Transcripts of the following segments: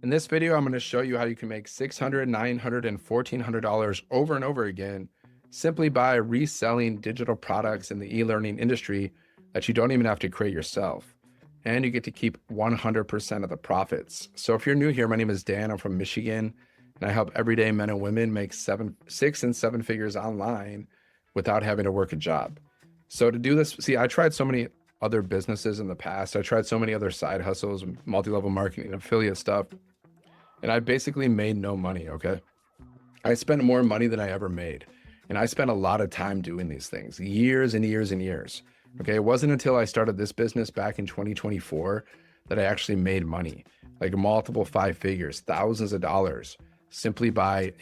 In this video, I'm going to show you how you can make $600, $900, and $1,400 over and over again simply by reselling digital products in the e-learning industry that you don't even have to create yourself. And you get to keep 100% of the profits. So if you're new here, my name is Dan. I'm from Michigan, and I help everyday men and women make 6 and 7 figures online without having to work a job. So to do this, see, I tried so many other businesses in the past. I tried so many other side hustles, multi-level marketing, affiliate stuff, and I basically made no money, okay? I spent more money than I ever made. And I spent a lot of time doing these things, years and years and years. Okay, it wasn't until I started this business back in 2024 that I actually made money, like multiple 5 figures, thousands of dollars, simply by,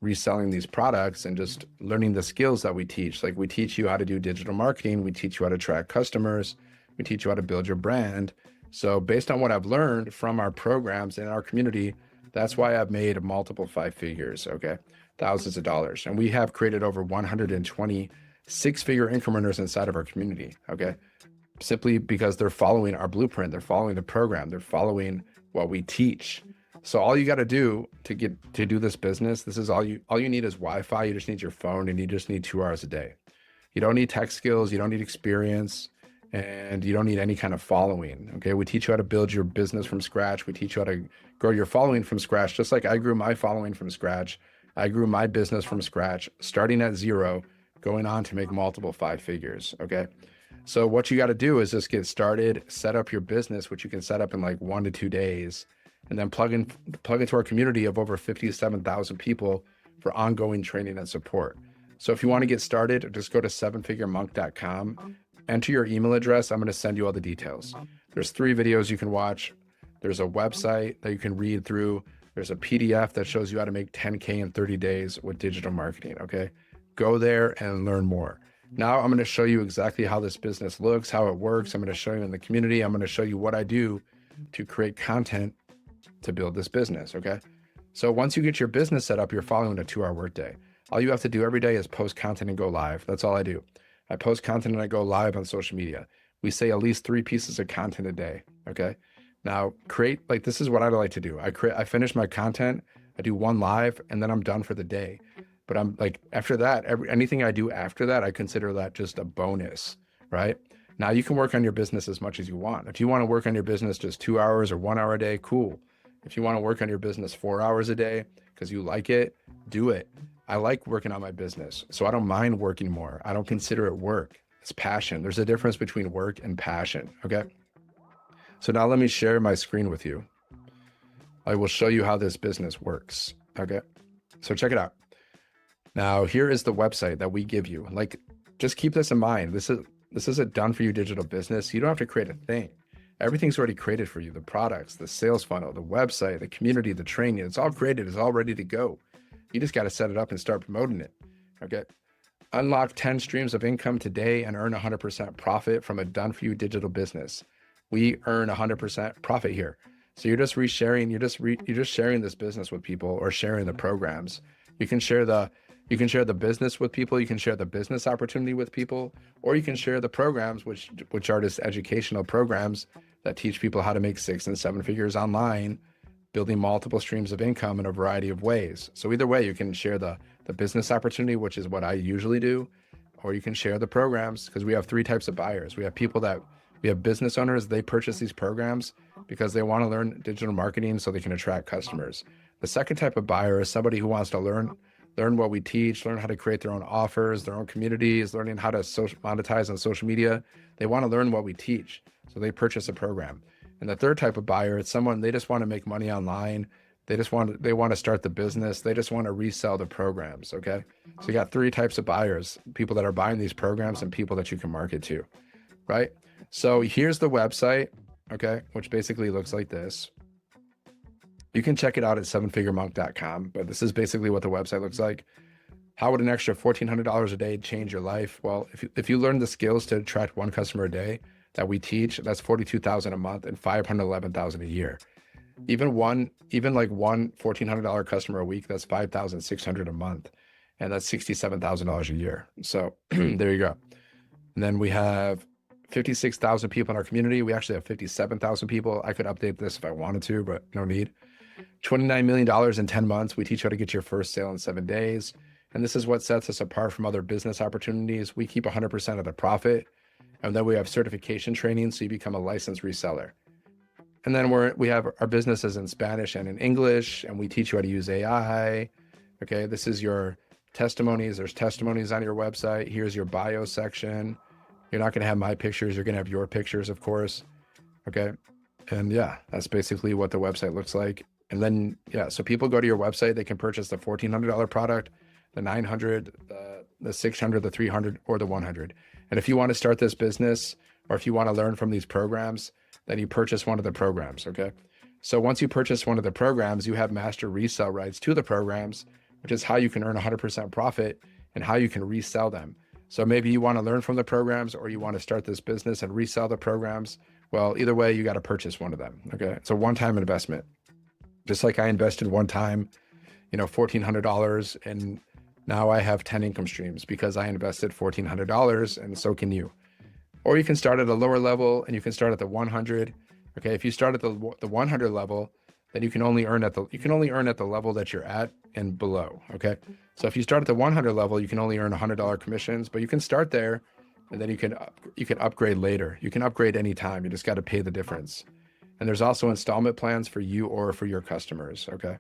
reselling these products and just learning the skills that we teach. Like we teach you how to do digital marketing, we teach you how to track customers, we teach you how to build your brand. So based on what I've learned from our programs and our community, that's why I've made multiple 5 figures, okay? Thousands of dollars. And we have created over 120 6-figure incrementers inside of our community, okay? Simply because they're following our blueprint, they're following the program, they're following what we teach. So all you got to do to do this business, this is all you need is Wi-Fi. You just need your phone, and you just need 2 hours a day. You don't need tech skills, you don't need experience, and you don't need any kind of following. Okay, we teach you how to build your business from scratch. We teach you how to grow your following from scratch. Just like I grew my following from scratch, I grew my business from scratch, starting at 0, going on to make multiple 5 figures. Okay, so what you got to do is just get started, set up your business, which you can set up in like 1 to 2 days, and then plug into our community of over 57,000 people for ongoing training and support. So if you want to get started, just go to 7figuremonk.com, enter your email address. I'm going to send you all the details. There's 3 videos you can watch. There's a website that you can read through. There's a PDF that shows you how to make 10K in 30 days with digital marketing. Okay, go there and learn more. Now I'm going to show you exactly how this business looks, how it works. I'm going to show you in the community. I'm going to show you what I do to create content to build this business. Okay, so once you get your business set up, you're following a 2-hour workday. All you have to do every day is post content and go live. That's all I do. I post content and I go live on social media. We say at least 3 pieces of content a day. Okay, now this is what I like to do. I finish my content, I do 1 live, and then I'm done for the day. But I'm like, after that, anything I do after that, I consider that just a bonus, right? Now you can work on your business as much as you want. If you want to work on your business just 2 hours or 1 hour a day, cool. If you want to work on your business 4 hours a day because you like it, do it. I like working on my business, so I don't mind working more. I don't consider it work. It's passion. There's a difference between work and passion, okay? So now let me share my screen with you. I will show you how this business works, okay? So check it out. Now, here is the website that we give you. Like, just keep this in mind. This is a done for you digital business. You don't have to create a thing. Everything's already created for you. The products, the sales funnel, the website, the community, the training, it's all created. It's all ready to go. You just got to set it up and start promoting it. Okay. Unlock 10 streams of income today and earn 100% profit from a done for you digital business. We earn 100% profit here. So you're just resharing, you're just sharing this business with people, or sharing the programs. You can share the business with people, you can share the business opportunity with people, or you can share the programs, which are just educational programs that teach people how to make 6 and 7 figures online, building multiple streams of income in a variety of ways. So either way, you can share the business opportunity, which is what I usually do, or you can share the programs, because we have 3 types of buyers. We have business owners, they purchase these programs because they want to learn digital marketing so they can attract customers. The second type of buyer is somebody who wants to learn what we teach, learn how to create their own offers, their own communities, learning how to monetize on social media. They want to learn what we teach, so they purchase a program. And the third type of buyer, it's someone, they just want to make money online. They want to start the business. They just want to resell the programs. Okay. So you got 3 types of buyers: people that are buying these programs and people that you can market to, right? So here's the website, okay, which basically looks like this. You can check it out at 7figuremonk.com, but this is basically what the website looks like. How would an extra $1,400 a day change your life? Well, if you learn the skills to attract 1 customer a day that we teach, that's $42,000 a month and $511,000 a year. Even one $1,400 customer a week, that's $5,600 a month, and that's $67,000 a year. So there you go. And then we have 56,000 people in our community. We actually have 57,000 people. I could update this if I wanted to, but no need. $29 million in 10 months. We teach you how to get your first sale in 7 days. And this is what sets us apart from other business opportunities. We keep 100% of the profit. And then we have certification training, so you become a licensed reseller. And then we have our businesses in Spanish and in English, and we teach you how to use AI. Okay, this is your testimonies. There's testimonies on your website. Here's your bio section. You're not going to have my pictures. You're going to have your pictures, of course. Okay. And yeah, that's basically what the website looks like. And then, yeah, so people go to your website, they can purchase the $1,400 product, the 900, the 600, the 300, or the 100. And if you want to start this business, or if you want to learn from these programs, then you purchase one of the programs. Okay. So once you purchase one of the programs, you have master resale rights to the programs, which is how you can earn 100% profit and how you can resell them. So maybe you want to learn from the programs, or you want to start this business and resell the programs. Well, either way, you got to purchase one of them. Okay. It's a one-time investment. Just like I invested one time, $1,400, and now I have 10 income streams because I invested $1,400, and so can you. Or you can start at a lower level, and you can start at the 100. Okay. If you start at the 100 level, then you can only earn at the level that you're at and below. Okay. So if you start at the 100 level, you can only earn $100 commissions, but you can start there, and then you can upgrade later. You can upgrade anytime. You just got to pay the difference. And there's also installment plans for you or for your customers. Okay. And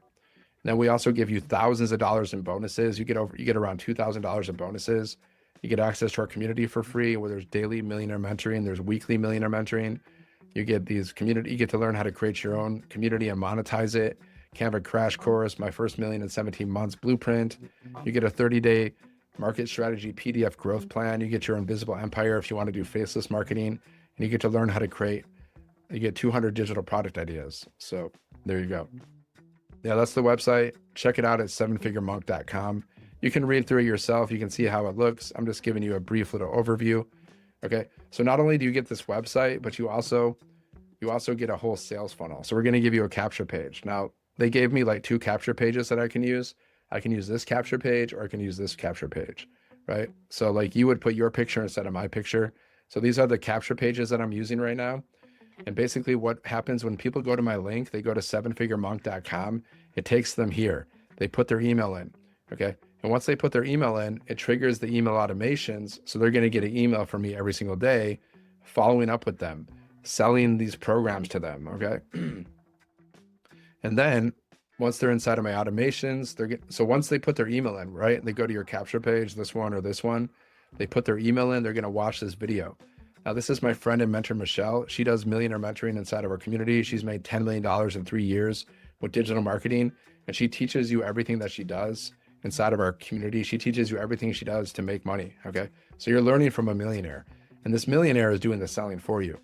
then we also give you thousands of dollars in bonuses. You get around $2,000 in bonuses. You get access to our community for free, where there's daily millionaire mentoring. There's weekly millionaire mentoring. You get you get to learn how to create your own community and monetize it. Canva crash course, my first million in 17 months blueprint. You get a 30-day market strategy PDF growth plan. You get your invisible empire if you want to do faceless marketing, and you get to learn how to you get 200 digital product ideas. So there you go. Yeah, that's the website. Check it out at sevenfiguremonk.com. You can read through it yourself. You can see how it looks. I'm just giving you a brief little overview. Okay. So not only do you get this website, but you also get a whole sales funnel. So we're going to give you a capture page. Now, they gave me like 2 capture pages that I can use. I can use this capture page, or I can use this capture page, right? So like you would put your picture instead of my picture. So these are the capture pages that I'm using right now. And basically what happens when people go to my link, they go to sevenfiguremonk.com, it takes them here. They put their email in, okay? And once they put their email in, it triggers the email automations. So they're going to get an email from me every single day, following up with them, selling these programs to them, okay? And then once they're inside of my automations, so once they put their email in, right? They go to your capture page, this one or this one, they put their email in, they're going to watch this video. Now, this is my friend and mentor, Michelle. She does millionaire mentoring inside of our community. She's made $10 million in 3 years with digital marketing, and she teaches you everything that she does inside of our community. She teaches you everything she does to make money, okay? So you're learning from a millionaire, and this millionaire is doing the selling for you.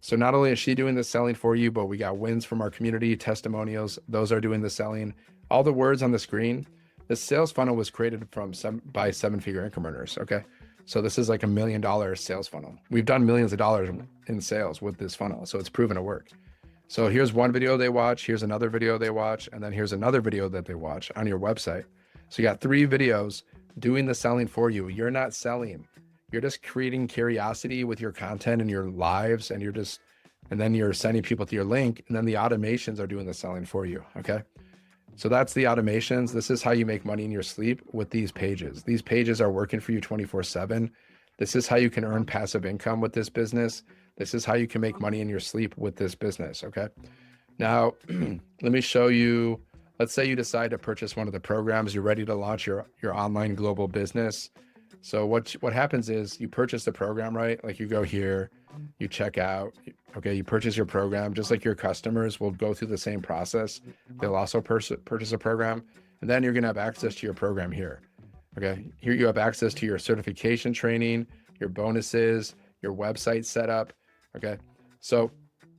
So not only is she doing the selling for you, but we got wins from our community, testimonials. Those are doing the selling. All the words on the screen, the sales funnel was created by 7-figure income earners, okay? So this is like $1 million sales funnel. We've done millions of dollars in sales with this funnel. So it's proven to work. So here's one video they watch. Here's another video they watch. And then here's another video that they watch on your website. So you got 3 videos doing the selling for you. You're not selling. You're just creating curiosity with your content and your lives. And then you're sending people to your link. And then the automations are doing the selling for you. Okay. So that's the automations. This is how you make money in your sleep with these pages. These pages are working for you 24/7. This is how you can earn passive income with this business. This is how you can make money in your sleep with this business. Okay. Now, let me show you. Let's say you decide to purchase one of the programs. You're ready to launch your online global business. So what happens is you purchase the program, right? Like you go here, you check out, okay, you purchase your program, just like your customers will go through the same process. They'll also purchase a program, and then you're going to have access to your program here. Okay, here you have access to your certification training, your bonuses, your website setup. Okay, so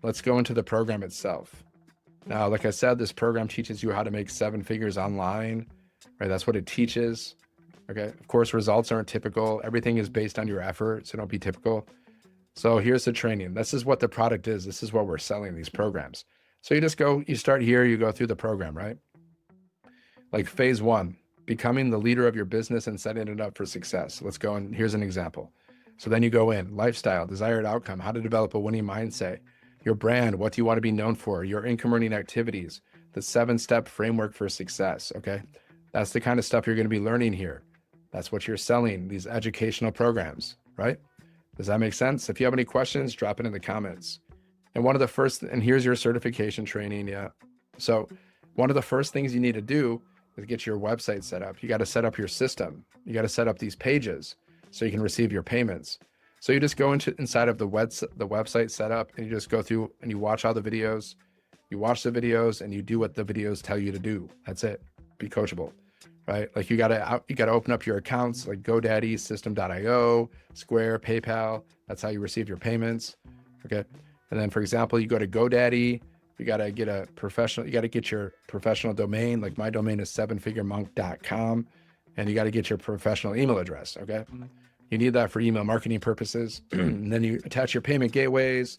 let's go into the program itself. Now, like I said, this program teaches you how to make 7 figures online, right? That's what it teaches. Okay, of course, results aren't typical. Everything is based on your effort, so don't be typical. So here's the training. This is what the product is. This is what we're selling, these programs. So you start here, you go through the program, right? Like phase 1, becoming the leader of your business and setting it up for success. Let's go, and here's an example. So then you go in, lifestyle, desired outcome, how to develop a winning mindset, your brand, what do you want to be known for, your income earning activities, the 7-step framework for success. Okay. That's the kind of stuff you're going to be learning here. That's what you're selling, these educational programs, right? Does that make sense? If you have any questions, drop it in the comments. And here's your certification training. Yeah. So one of the first things you need to do is get your website set up. You got to set up your system. You got to set up these pages so you can receive your payments. So you just go inside of the website setup, and you just go through and you watch all the videos. You watch the videos and you do what the videos tell you to do. That's it. Be coachable, right? Like you gotta open up your accounts like GoDaddy, System.io, Square, PayPal. That's how you receive your payments. Okay. And then, for example, you go to GoDaddy. You got to get your professional domain. Like my domain is sevenfiguremonk.com, and you got to get your professional email address. Okay. You need that for email marketing purposes. And then you attach your payment gateways,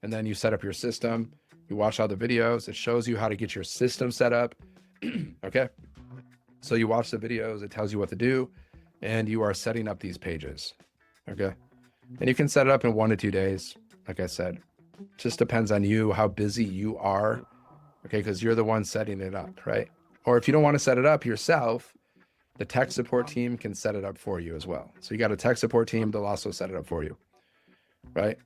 and then you set up your system. You watch all the videos. It shows you how to get your system set up. Okay. So you watch the videos, it tells you what to do, and you are setting up these pages. Okay. And you can set it up in 1 to 2 days. Like I said, just depends on you, how busy you are. Okay. Because you're the one setting it up, right? Or if you don't want to set it up yourself, the tech support team can set it up for you as well. So you got a tech support team, they'll also set it up for you, right?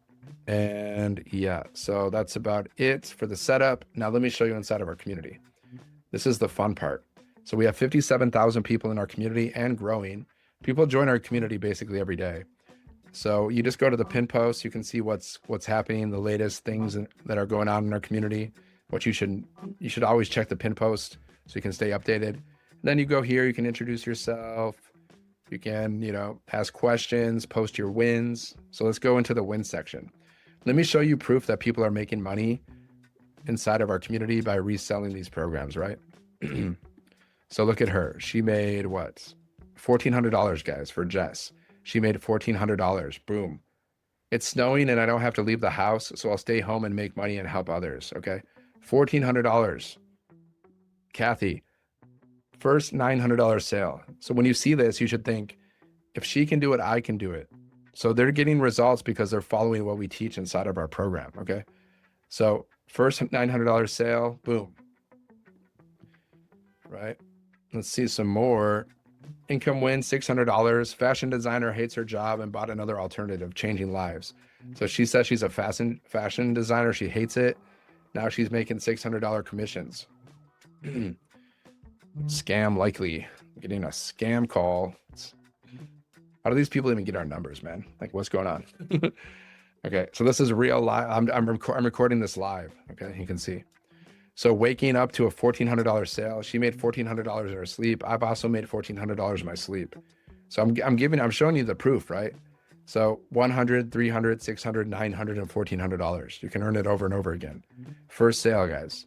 And yeah, so that's about it for the setup. Now let me show you inside of our community. This is the fun part. So we have 57,000 people in our community and growing. People join our community basically every day. So you just go to the pin post, you can see what's happening, the latest things that are going on in our community. You should always check the pin post so you can stay updated. Then you go here, you can introduce yourself. You can, ask questions, post your wins. So let's go into the win section. Let me show you proof that people are making money inside of our community by reselling these programs, right? So look at her. She made what? $1,400, guys, for Jess. She made $1,400. Boom. It's snowing and I don't have to leave the house, so I'll stay home and make money and help others, okay? $1,400. Kathy, first $900 sale. So when you see this, you should think, if she can do it, I can do it. So they're getting results because they're following what we teach inside of our program, okay? So first $900 sale, boom. Right? Let's see some more. Income win, $600. Fashion designer hates her job and bought another alternative, changing lives. So she says she's a fashion designer. She hates it. Now she's making $600 commissions. Scam likely. Getting a scam call. How do these people even get our numbers, man? Like, what's going on? Okay, so this is real live. I'm recording this live. Okay, you can see. So waking up to a $1,400 sale. She made $1,400 in her sleep. I've also made $1,400 in my sleep. So I'm showing you the proof, right? So $100, $300, $600, $900, and $1,400. You can earn it over and over again. First sale, guys.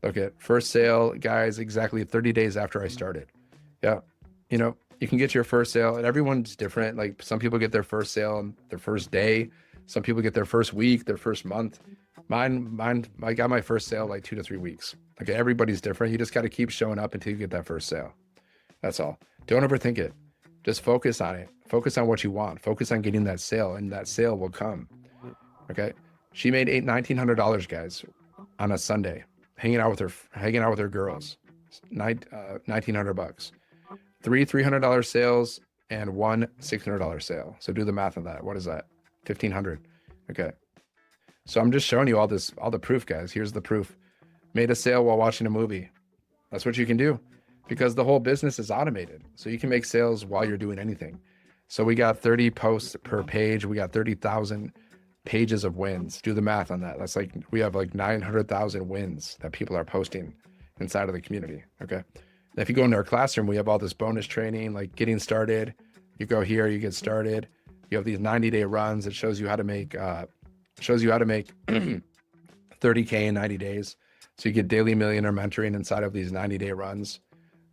Look at first sale, guys, exactly 30 days after I started. Yeah. You can get your first sale, and everyone's different. Like some people get their first sale on their first day. Some people get their first week, their first month. I got my first sale like 2 to 3 weeks. Okay, everybody's different. You just got to keep showing up until you get that first sale. That's all. Don't overthink it. Just focus on it. Focus on what you want. Focus on getting that sale, and that sale will come. Okay. She made $1,900, guys, on a Sunday, hanging out with her girls. $1,900. 3 $300 sales and 1 $600 sale. So do the math on that. What is that? 1,500. Okay. So I'm just showing you all the proof, guys. Here's the proof. Made a sale while watching a movie. That's what you can do because the whole business is automated. So you can make sales while you're doing anything. So we got 30 posts per page. We got 30,000 pages of wins. Do the math on that. That's like, we have like 900,000 wins that people are posting inside of the community. Okay. And if you go into our classroom, we have all this bonus training, like getting started. You go here, you get started. You have these 90-day runs. It shows you how to make 30K in 90 days. So you get daily millionaire mentoring inside of these 90-day runs.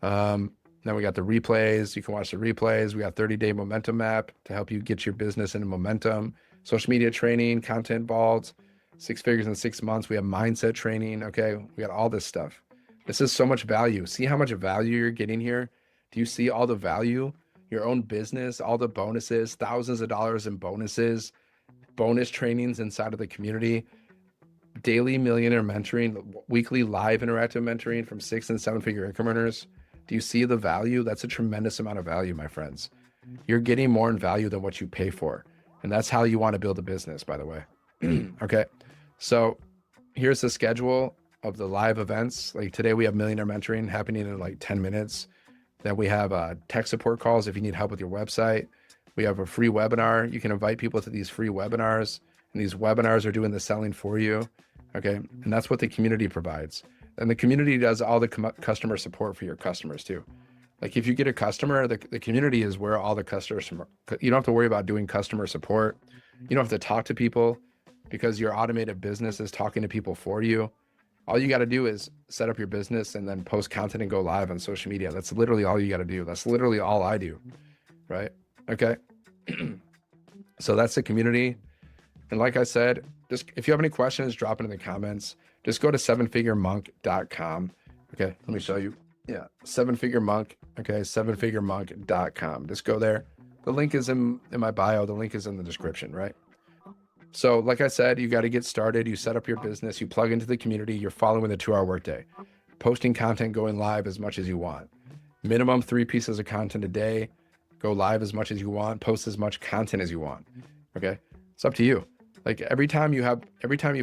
Then we got the replays. You can watch the replays. We got 30-day momentum map to help you get your business into momentum. Social media training, content vaults, 6 figures in 6 months. We have mindset training. Okay. We got all this stuff. This is so much value. See how much value you're getting here? Do you see all the value? Your own business, all the bonuses, thousands of dollars in bonuses, bonus trainings inside of the community, daily millionaire mentoring, weekly live interactive mentoring from 6 and 7 figure income earners. Do you see the value? That's a tremendous amount of value, my friends. You're getting more in value than what you pay for. And that's how you want to build a business, by the way. Okay. So here's the schedule of the live events. Like today we have millionaire mentoring happening in like 10 minutes. Then we have tech support calls if you need help with your website. We have a free webinar. You can invite people to these free webinars, and these webinars are doing the selling for you. Okay. And that's what the community provides. And the community does all the customer support for your customers too. Like if you get a customer, the community is where all the customers, you don't have to worry about doing customer support. You don't have to talk to people because your automated business is talking to people for you. All you got to do is set up your business and then post content and go live on social media. That's literally all you got to do. That's literally all I do. Right. Okay. So that's the community. And like I said, just if you have any questions, drop it in the comments. Just go to 7figuremonk.com. Okay. Let me show you. Yeah. 7figuremonk. Okay. 7figuremonk.com. Just go there. The link is in my bio. The link is in the description, right? So like I said, you got to get started. You set up your business, you plug into the community, you're following the 2-hour workday, posting content, going live as much as you want. Minimum 3 pieces of content a day, go live as much as you want, post as much content as you want. Okay. It's up to you. Like every time you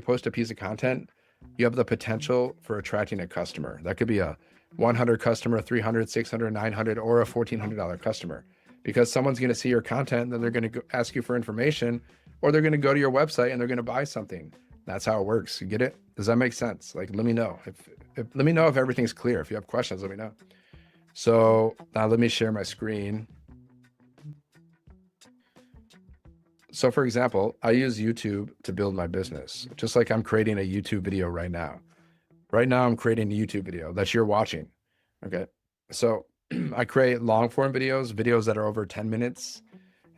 post a piece of content, you have the potential for attracting a customer. That could be a 100 customer, 300, 600, 900, or a $1,400 customer, because someone's going to see your content, then they're going to ask you for information, or they're going to go to your website and they're going to buy something. That's how it works. You get it? Does that make sense? Like, let me know let me know if everything's clear. If you have questions, let me know. So now let me share my screen. So for example, I use YouTube to build my business, just like I'm creating a YouTube video right now. Right now I'm creating a YouTube video that you're watching. Okay. So I create long form videos that are over 10 minutes.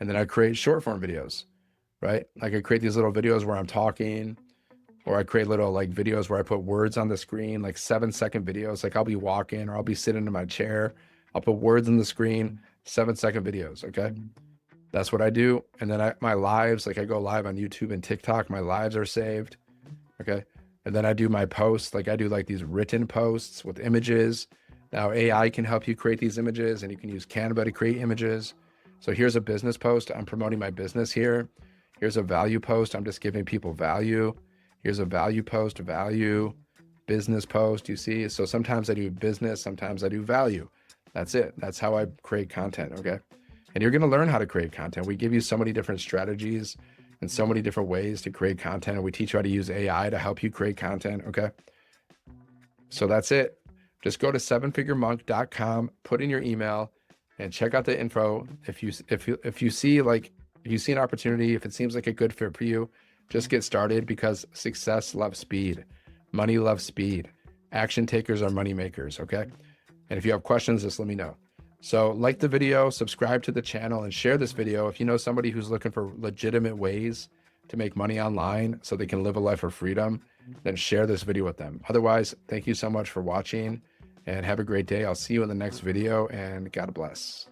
And then I create short form videos, right? Like I create these little videos where I'm talking, or I create little like videos where I put words on the screen, like 7-second videos. Like I'll be walking or I'll be sitting in my chair. I'll put words on the screen, 7-second videos. Okay. That's what I do. And then my lives, like I go live on YouTube and TikTok, my lives are saved. Okay. And then I do my posts, like I do like these written posts with images. Now AI can help you create these images, and you can use Canva to create images. So here's a business post. I'm promoting my business here. Here's a value post. I'm just giving people value. Here's a value post, value, business post, you see? So sometimes I do business, sometimes I do value. That's it. That's how I create content, okay? And you're gonna learn how to create content. We give you so many different strategies and so many different ways to create content, and we teach you how to use AI to help you create content, okay? So that's it. Just go to 7figuremonk.com, put in your email, and check out the info. If you see an opportunity, if it seems like a good fit for you, just get started, because success loves speed. Money loves speed. Action takers are money makers, okay? And if you have questions, just let me know. So like the video, subscribe to the channel, and share this video. If you know somebody who's looking for legitimate ways to make money online so they can live a life of freedom, then share this video with them. Otherwise, thank you so much for watching and have a great day. I'll see you in the next video, and God bless.